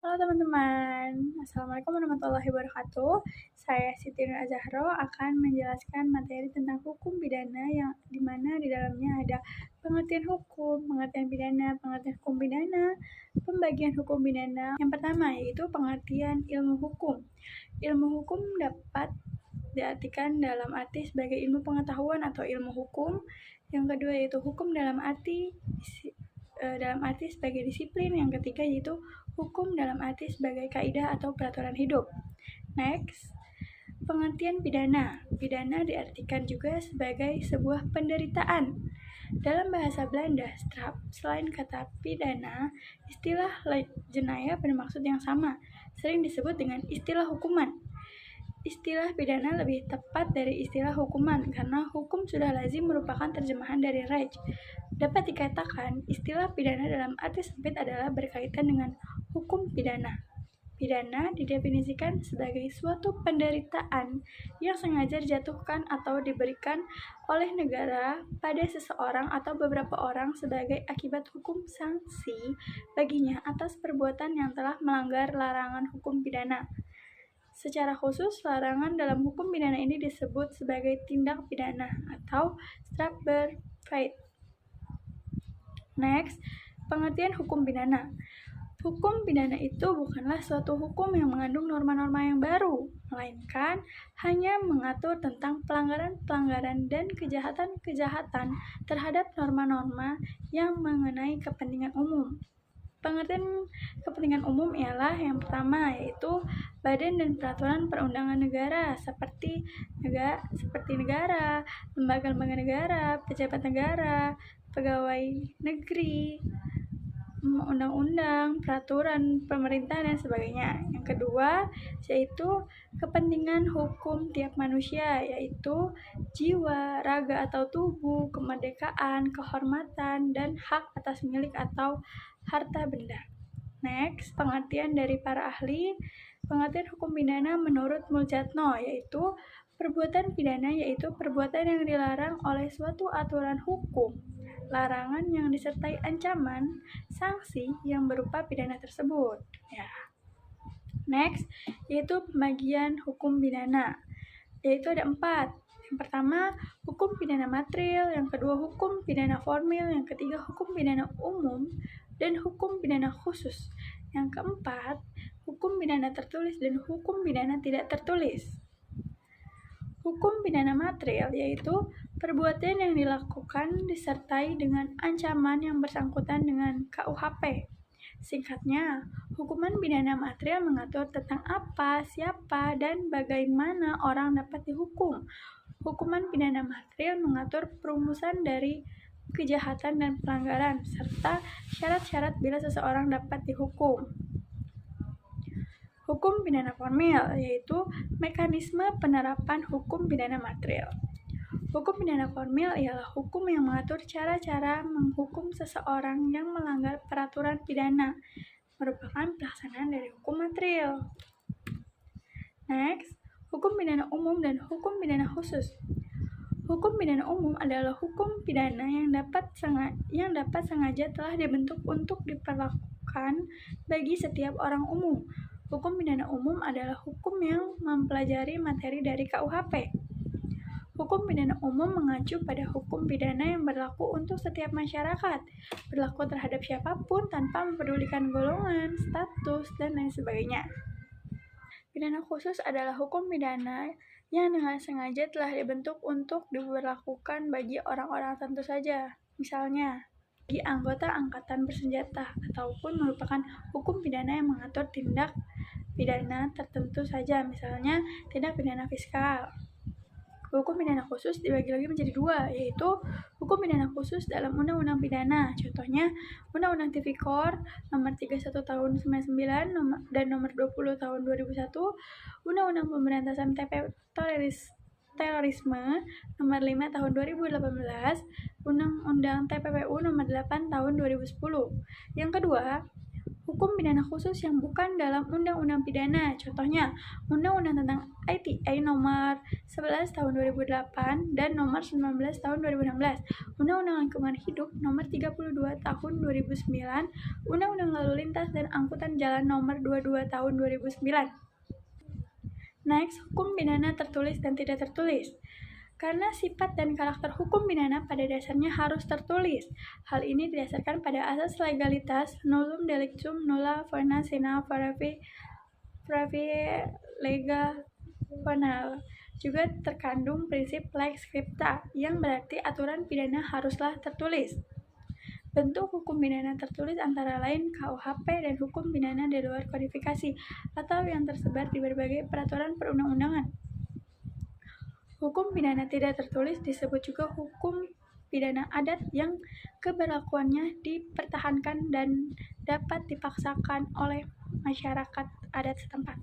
Halo teman-teman, Assalamualaikum warahmatullahi wabarakatuh. Saya Siti Nur Azahro akan menjelaskan materi tentang hukum pidana yang dimana di dalamnya ada pengertian hukum, pengertian pidana, pengertian hukum pidana, pembagian hukum pidana. Yang pertama yaitu pengertian ilmu hukum. Ilmu hukum dapat diartikan dalam arti sebagai ilmu pengetahuan atau ilmu hukum. Yang kedua yaitu hukum dalam arti sebagai disiplin. Yang ketiga yaitu hukum dalam arti sebagai kaidah atau peraturan hidup. Next, pengertian pidana. Pidana diartikan juga sebagai sebuah penderitaan. Dalam bahasa Belanda, straf, selain kata pidana, istilah jenayah bermaksud yang sama, sering disebut dengan istilah hukuman. Istilah pidana lebih tepat dari istilah hukuman karena hukum sudah lazim merupakan terjemahan dari Recht. Dapat dikatakan, istilah pidana dalam arti sempit adalah berkaitan dengan hukum pidana. Pidana didefinisikan sebagai suatu penderitaan yang sengaja dijatuhkan atau diberikan oleh negara pada seseorang atau beberapa orang sebagai akibat hukum sanksi baginya atas perbuatan yang telah melanggar larangan hukum pidana. Secara khusus, larangan dalam hukum pidana ini disebut sebagai tindak pidana atau strafrecht. Next, pengertian hukum pidana. Hukum pidana itu bukanlah suatu hukum yang mengandung norma-norma yang baru, melainkan hanya mengatur tentang pelanggaran-pelanggaran dan kejahatan-kejahatan terhadap norma-norma yang mengenai kepentingan umum. Pengertian kepentingan umum ialah yang pertama yaitu badan dan peraturan perundangan negara seperti negara, lembaga-lembaga negara, pejabat negara, pegawai negeri, undang-undang, peraturan pemerintah dan sebagainya. Yang kedua yaitu kepentingan hukum tiap manusia yaitu jiwa, raga atau tubuh, kemerdekaan, kehormatan, dan hak atas milik atau harta benda. Next, pengertian dari para ahli. Pengertian hukum pidana menurut Muljatno yaitu perbuatan pidana yaitu perbuatan yang dilarang oleh suatu aturan hukum, larangan yang disertai ancaman, sanksi yang berupa pidana tersebut. Ya. Next, yaitu pembagian hukum pidana, yaitu ada 4. Yang pertama, hukum pidana material, yang kedua hukum pidana formil, yang ketiga hukum pidana umum, dan hukum pidana khusus. Yang keempat, hukum pidana tertulis dan hukum pidana tidak tertulis. Hukum pidana material yaitu perbuatan yang dilakukan disertai dengan ancaman yang bersangkutan dengan KUHP. Singkatnya, hukuman pidana material mengatur tentang apa, siapa, dan bagaimana orang dapat dihukum. Hukuman pidana material mengatur perumusan dari kejahatan dan pelanggaran, serta syarat-syarat bila seseorang dapat dihukum. Hukum pidana formil yaitu mekanisme penerapan hukum pidana material. Hukum pidana formil ialah hukum yang mengatur cara-cara menghukum seseorang yang melanggar peraturan pidana, merupakan pelaksanaan dari hukum material. Next, hukum pidana umum dan hukum pidana khusus. Hukum pidana umum adalah hukum pidana yang dapat sengaja telah dibentuk untuk diperlakukan bagi setiap orang umum. Hukum pidana umum adalah hukum yang mempelajari materi dari KUHP. Hukum pidana umum mengacu pada hukum pidana yang berlaku untuk setiap masyarakat, berlaku terhadap siapapun tanpa mempedulikan golongan, status, dan lain sebagainya. Pidana khusus adalah hukum pidana yang dengan sengaja telah dibentuk untuk diberlakukan bagi orang-orang tertentu saja. Misalnya, bagi anggota angkatan bersenjata, ataupun merupakan hukum pidana yang mengatur tindak pidana tertentu saja, misalnya tindak pidana fiskal. Hukum pidana khusus dibagi lagi menjadi 2, yaitu hukum pidana khusus dalam Undang-Undang Pidana. Contohnya, Undang-Undang Tipikor Nomor 31 Tahun 99 dan Nomor 20 Tahun 2001, Undang-Undang Pemberantasan Terorisme Nomor 5 Tahun 2018, Undang-Undang TPPU Nomor 8 Tahun 2010. Yang kedua, hukum pidana khusus yang bukan dalam undang-undang pidana. Contohnya, Undang-Undang tentang ITE nomor 11 tahun 2008 dan nomor 19 tahun 2016, Undang-Undang Lingkungan Hidup nomor 32 tahun 2009, Undang-Undang Lalu Lintas dan Angkutan Jalan nomor 22 tahun 2009. Next, hukum pidana tertulis dan tidak tertulis. Karena sifat dan karakter hukum pidana pada dasarnya harus tertulis. Hal ini didasarkan pada asas legalitas, nullum delictum nulla pena sine praevi lega penal. Juga terkandung prinsip lex scripta, yang berarti aturan pidana haruslah tertulis. Bentuk hukum pidana tertulis antara lain KUHP dan hukum pidana di luar kodifikasi, atau yang tersebar di berbagai peraturan perundang-undangan. Hukum pidana tidak tertulis disebut juga hukum pidana adat yang keberlakuannya dipertahankan dan dapat dipaksakan oleh masyarakat adat setempat.